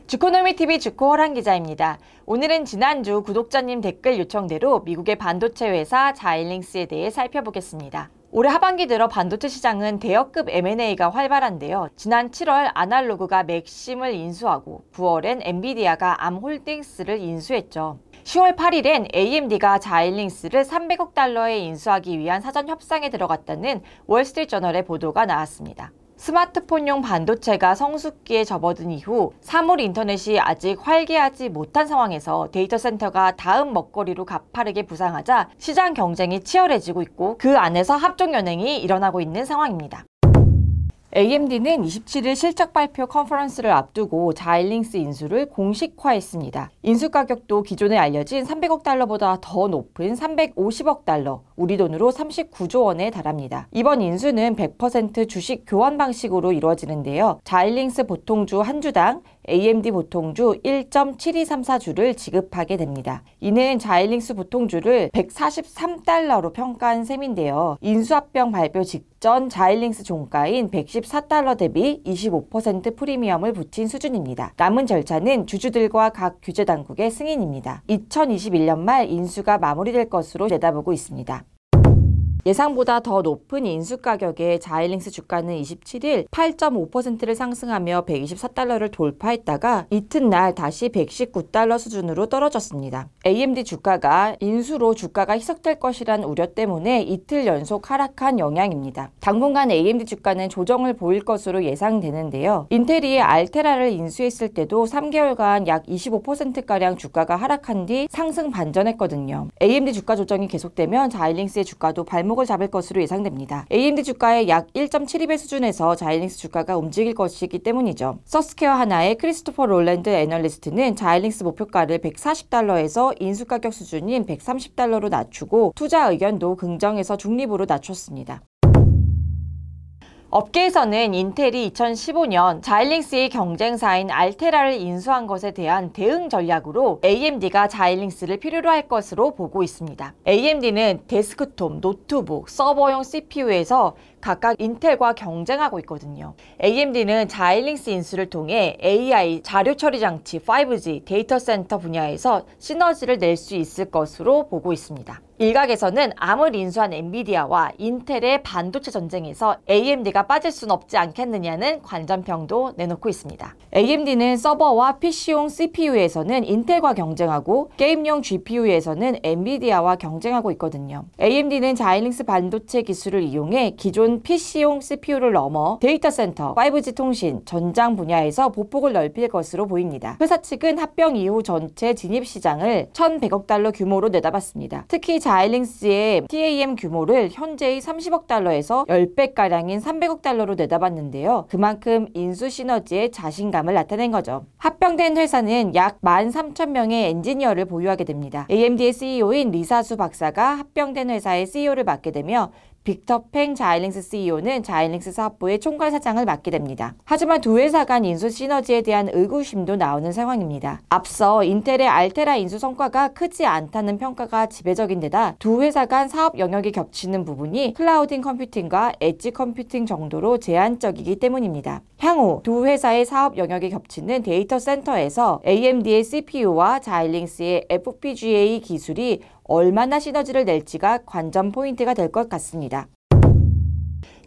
주코노미TV 주코 허란 기자입니다. 오늘은 지난주 구독자님 댓글 요청대로 미국의 반도체 회사 자일링스에 대해 살펴보겠습니다. 올해 하반기 들어 반도체 시장은 대여급 M&A가 활발한데요. 지난 7월 아날로그가 맥심을 인수하고 9월엔 엔비디아가 암홀딩스를 인수했죠. 10월 8일엔 AMD가 자일링스를 300억 달러에 인수하기 위한 사전 협상에 들어갔다는 월스트리트저널의 보도가 나왔습니다. 스마트폰용 반도체가 성숙기에 접어든 이후 사물 인터넷이 아직 활개하지 못한 상황에서 데이터 센터가 다음 먹거리로 가파르게 부상하자 시장 경쟁이 치열해지고 있고 그 안에서 합종 연행이 일어나고 있는 상황입니다. AMD는 27일 실적 발표 컨퍼런스를 앞두고 자일링스 인수를 공식화했습니다. 인수 가격도 기존에 알려진 300억 달러보다 더 높은 350억 달러, 우리 돈으로 39조 원에 달합니다. 이번 인수는 100% 주식 교환 방식으로 이루어지는데요. 자일링스 보통주 한 주당 AMD 보통주 1.7234주를 지급하게 됩니다. 이는 자일링스 보통주를 143달러로 평가한 셈인데요. 인수합병 발표 직전 자일링스 종가인 114달러 대비 25% 프리미엄을 붙인 수준입니다. 남은 절차는 주주들과 각 규제 당국의 승인입니다. 2021년 말 인수가 마무리될 것으로 내다보고 있습니다. 예상보다 더 높은 인수 가격에 자일링스 주가는 27일 8.5%를 상승하며 124달러를 돌파했다가 이튿날 다시 119달러 수준으로 떨어졌습니다. AMD 주가가 인수로 주가가 희석될 것이란 우려 때문에 이틀 연속 하락한 영향입니다. 당분간 AMD 주가는 조정을 보일 것으로 예상되는데요. 인텔이 알테라를 인수했을 때도 3개월간 약 25%가량 주가가 하락한 뒤 상승 반전했거든요. AMD 주가 조정이 계속되면 자일링스의 주가도 발목을 잡을 것으로 예상됩니다. AMD 주가의 약 1.72배 수준에서 자일링스 주가가 움직일 것이기 때문이죠. 서스케어 하나의 크리스토퍼 롤랜드 애널리스트는 자일링스 목표가를 140달러에서 인수 가격 수준인 130달러로 낮추고 투자 의견도 긍정에서 중립으로 낮췄습니다. 업계에서는 인텔이 2015년 자일링스의 경쟁사인 알테라를 인수한 것에 대한 대응 전략으로 AMD가 자일링스를 필요로 할 것으로 보고 있습니다. AMD는 데스크톱, 노트북, 서버용 CPU에서 각각 인텔과 경쟁하고 있거든요. AMD는 자일링스 인수를 통해 AI, 자료 처리 장치, 5G, 데이터 센터 분야에서 시너지를 낼 수 있을 것으로 보고 있습니다. 일각에서는 암을 인수한 엔비디아와 인텔의 반도체 전쟁에서 AMD가 빠질 순 없지 않겠느냐는 관전평도 내놓고 있습니다. AMD는 서버와 PC용 CPU에서는 인텔과 경쟁하고 게임용 GPU에서는 엔비디아와 경쟁하고 있거든요. AMD는 자일링스 반도체 기술을 이용해 기존 PC용 CPU를 넘어 데이터 센터, 5G 통신, 전장 분야에서 보폭을 넓힐 것으로 보입니다. 회사 측은 합병 이후 전체 진입 시장을 1,100억 달러 규모로 내다봤습니다. 특히 자일링스의 TAM 규모를 현재의 30억 달러에서 10배가량인 300억 달러로 내다봤는데요. 그만큼 인수 시너지에 자신감을 나타낸 거죠. 합병된 회사는 약 13,000명의 엔지니어를 보유하게 됩니다. AMD의 CEO인 리사수 박사가 합병된 회사의 CEO를 맡게 되며 빅터 팽 자일링스 CEO는 자일링스 사업부의 총괄 사장을 맡게 됩니다. 하지만 두 회사 간 인수 시너지에 대한 의구심도 나오는 상황입니다. 앞서 인텔의 알테라 인수 성과가 크지 않다는 평가가 지배적인 데다 두 회사 간 사업 영역이 겹치는 부분이 클라우딩 컴퓨팅과 엣지 컴퓨팅 정도로 제한적이기 때문입니다. 향후 두 회사의 사업 영역이 겹치는 데이터 센터에서 AMD의 CPU와 자일링스의 FPGA 기술이 얼마나 시너지를 낼지가 관전 포인트가 될 것 같습니다.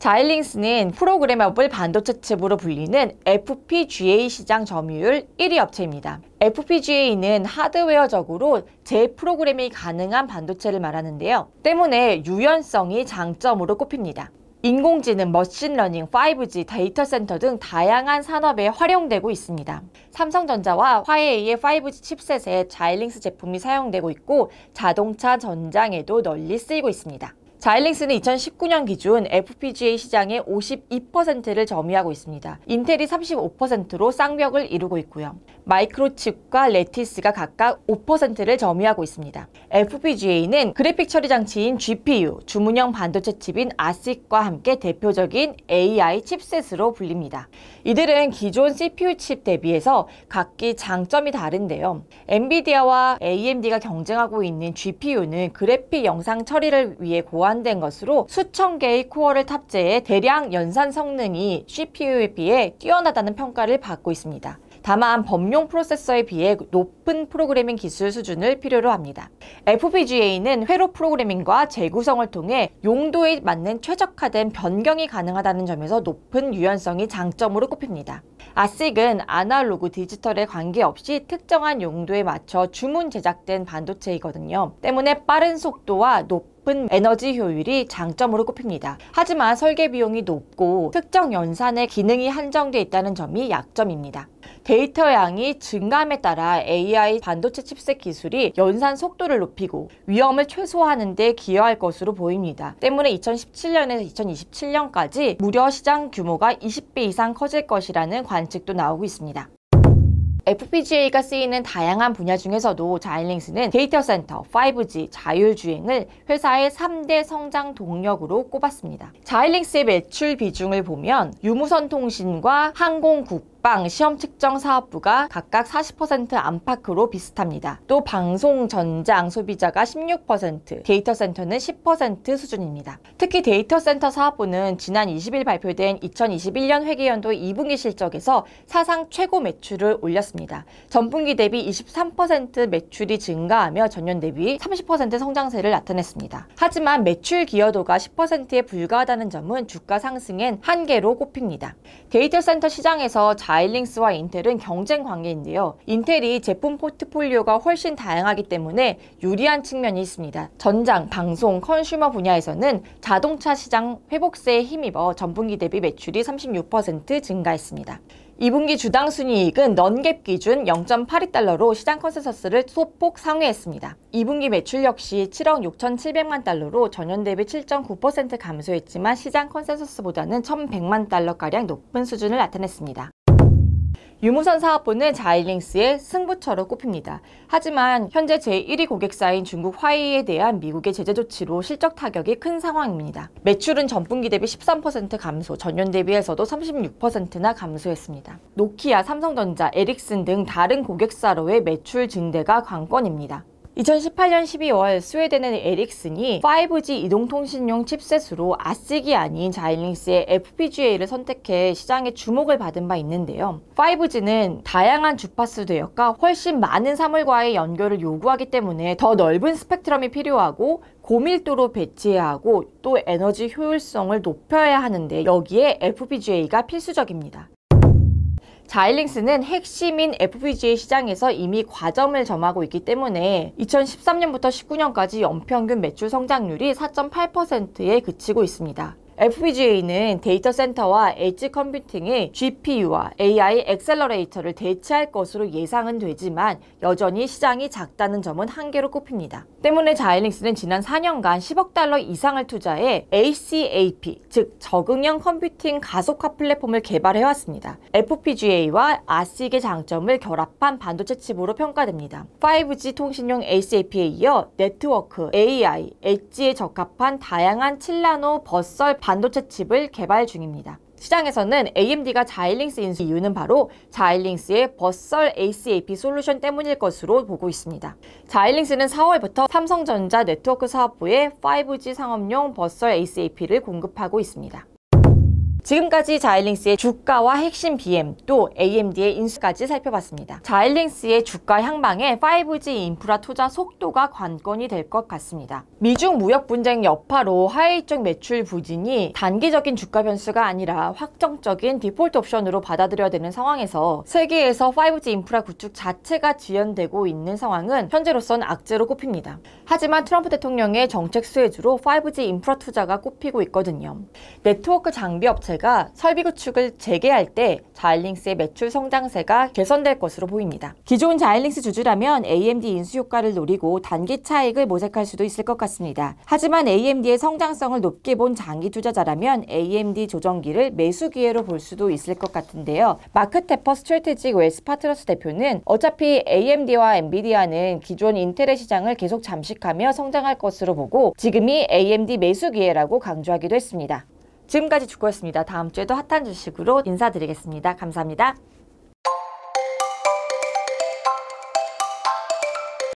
자일링스는 프로그래머블 반도체 칩으로 불리는 FPGA 시장 점유율 1위 업체입니다. FPGA는 하드웨어적으로 재프로그래밍이 가능한 반도체를 말하는데요. 때문에 유연성이 장점으로 꼽힙니다. 인공지능, 머신러닝, 5G, 데이터 센터 등 다양한 산업에 활용되고 있습니다. 삼성전자와 화웨이의 5G 칩셋에 자일링스 제품이 사용되고 있고 자동차 전장에도 널리 쓰이고 있습니다. 자일링스는 2019년 기준 FPGA 시장의 52%를 점유하고 있습니다. 인텔이 35%로 쌍벽을 이루고 있고요. 마이크로칩과 레티스가 각각 5%를 점유하고 있습니다. FPGA는 그래픽 처리 장치인 GPU, 주문형 반도체 칩인 ASIC과 함께 대표적인 AI 칩셋으로 불립니다. 이들은 기존 CPU 칩 대비해서 각기 장점이 다른데요. 엔비디아와 AMD가 경쟁하고 있는 GPU는 그래픽 영상 처리를 위해 고안된 것으로 수천 개의 코어를 탑재해 대량 연산 성능이 CPU에 비해 뛰어나다는 평가를 받고 있습니다. 다만 범용 프로세서에 비해 높은 프로그래밍 기술 수준을 필요로 합니다. FPGA는 회로 프로그래밍과 재구성을 통해 용도에 맞는 최적화된 변경이 가능하다는 점에서 높은 유연성이 장점으로 꼽힙니다. ASIC은 아날로그 디지털에 관계없이 특정한 용도에 맞춰 주문 제작된 반도체이거든요. 때문에 빠른 속도와 높은 에너지 효율이 장점으로 꼽힙니다. 하지만 설계 비용이 높고 특정 연산의 기능이 한정되어 있다는 점이 약점입니다. 데이터 양이 증가함에 따라 AI 반도체 칩셋 기술이 연산 속도를 높이고 위험을 최소화하는 데 기여할 것으로 보입니다. 때문에 2017년에서 2027년까지 무려 시장 규모가 20배 이상 커질 것이라는 관측도 나오고 있습니다. FPGA가 쓰이는 다양한 분야 중에서도 자이링스는 데이터 센터, 5G, 자율주행을 회사의 3대 성장 동력으로 꼽았습니다. 자이링스의 매출 비중을 보면 유무선 통신과 항공국 시험 측정 사업부가 각각 40% 안팎으로 비슷합니다. 또 방송, 전장 소비자가 16%, 데이터 센터는 10% 수준입니다. 특히 데이터 센터 사업부는 지난 20일 발표된 2021년 회계연도 2분기 실적에서 사상 최고 매출을 올렸습니다. 전분기 대비 23% 매출이 증가하며 전년 대비 30% 성장세를 나타냈습니다. 하지만 매출 기여도가 10%에 불과하다는 점은 주가 상승엔 한계로 꼽힙니다. 데이터 센터 시장에서 자이링스와 인텔은 경쟁 관계인데요. 인텔이 제품 포트폴리오가 훨씬 다양하기 때문에 유리한 측면이 있습니다. 전장, 방송, 컨슈머 분야에서는 자동차 시장 회복세에 힘입어 전분기 대비 매출이 36% 증가했습니다. 2분기 주당 순이익은 넌갭 기준 0.82달러로 시장 컨센서스를 소폭 상회했습니다. 2분기 매출 역시 7억 6,700만 달러로 전년 대비 7.9% 감소했지만 시장 컨센서스보다는 1,100만 달러가량 높은 수준을 나타냈습니다. 유무선 사업부는 자이링스의 승부처로 꼽힙니다. 하지만 현재 제1위 고객사인 중국 화웨이에 대한 미국의 제재 조치로 실적 타격이 큰 상황입니다. 매출은 전분기 대비 13% 감소, 전년 대비해서도 36%나 감소했습니다. 노키아, 삼성전자, 에릭슨 등 다른 고객사로의 매출 증대가 관건입니다. 2018년 12월 스웨덴의 에릭슨이 5G 이동통신용 칩셋으로 ASIC이 아닌 자이링스의 FPGA를 선택해 시장의 주목을 받은 바 있는데요. 5G는 다양한 주파수 대역과 훨씬 많은 사물과의 연결을 요구하기 때문에 더 넓은 스펙트럼이 필요하고 고밀도로 배치해야 하고 또 에너지 효율성을 높여야 하는데 여기에 FPGA가 필수적입니다. 자이링스는 핵심인 FPGA 시장에서 이미 과점을 점하고 있기 때문에 2013년부터 19년까지 연평균 매출 성장률이 4.8%에 그치고 있습니다. FPGA는 데이터 센터와 엣지 컴퓨팅의 GPU와 AI 액셀러레이터를 대체할 것으로 예상은 되지만 여전히 시장이 작다는 점은 한계로 꼽힙니다. 때문에 자이링스는 지난 4년간 10억 달러 이상을 투자해 ACAP, 즉 적응형 컴퓨팅 가속화 플랫폼을 개발해왔습니다. FPGA와 ASIC의 장점을 결합한 반도체 칩으로 평가됩니다. 5G 통신용 ACAP에 이어 네트워크, AI, 엣지에 적합한 다양한 7나노 버설 반도체 칩을 개발 중입니다. 시장에서는 AMD가 자이링스 인수 이유는 바로 자이링스의 버설 ACAP 솔루션 때문일 것으로 보고 있습니다. 자이링스는 4월부터 삼성전자 네트워크 사업부에 5G 상업용 버설 ACAP를 공급하고 있습니다. 지금까지 자이링스의 주가와 핵심 BM 또 AMD의 인수까지 살펴봤습니다. 자이링스의 주가 향방에 5G 인프라 투자 속도가 관건이 될 것 같습니다. 미중 무역 분쟁 여파로 화웨이 쪽 매출 부진이 단기적인 주가 변수가 아니라 확정적인 디폴트 옵션으로 받아들여야 되는 상황에서 세계에서 5G 인프라 구축 자체가 지연되고 있는 상황은 현재로선 악재로 꼽힙니다. 하지만 트럼프 대통령의 정책 수혜주로 5G 인프라 투자가 꼽히고 있거든요. 네트워크 장비 업체 가 설비 구축을 재개할 때 자이링스의 매출 성장세가 개선될 것으로 보입니다. 기존 자이링스 주주라면 AMD 인수 효과를 노리고 단기 차익을 모색할 수도 있을 것 같습니다. 하지만 AMD의 성장성을 높게 본 장기 투자자라면 AMD 조정기를 매수 기회로 볼 수도 있을 것 같은데요. 마크 테퍼 스트래테직 웰스 파트너스 대표는 어차피 AMD와 엔비디아는 기존 인텔의 시장을 계속 잠식하며 성장할 것으로 보고 지금이 AMD 매수 기회라고 강조하기도 했습니다. 지금까지 주코였습니다. 다음 주에도 핫한 주식으로 인사드리겠습니다. 감사합니다.